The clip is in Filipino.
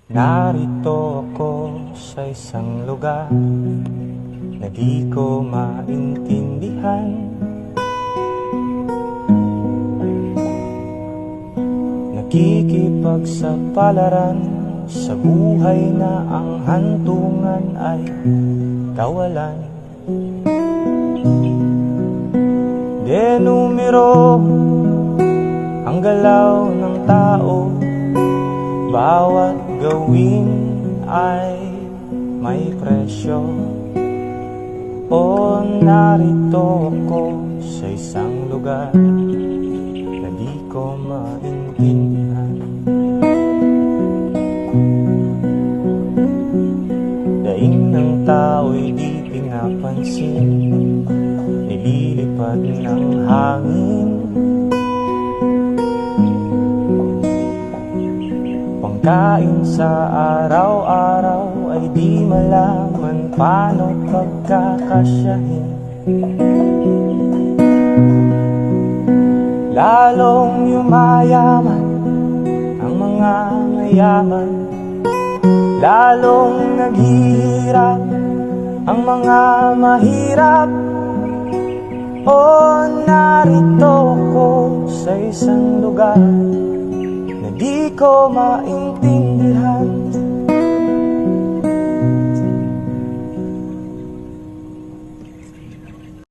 Narito ako sa isang lugar na di ko maintindihan. Nakikipagsapalaran sa buhay na ang hantungan ay kawalan. Denumero ang galaw ng tao, bawat gawin ay may presyo. O narito ako sa isang lugar na di ko maintindihan. Daing ng tao'y di pinapansin, nililipad ng hangin. Pangkain sa araw-araw ay di malaman paano pagkakasyahin. Lalong yumayaman ang mga mayaman, lalong naghihirap ang mga mahirap. O narito ko sa isang lugar na di ko maintindihan.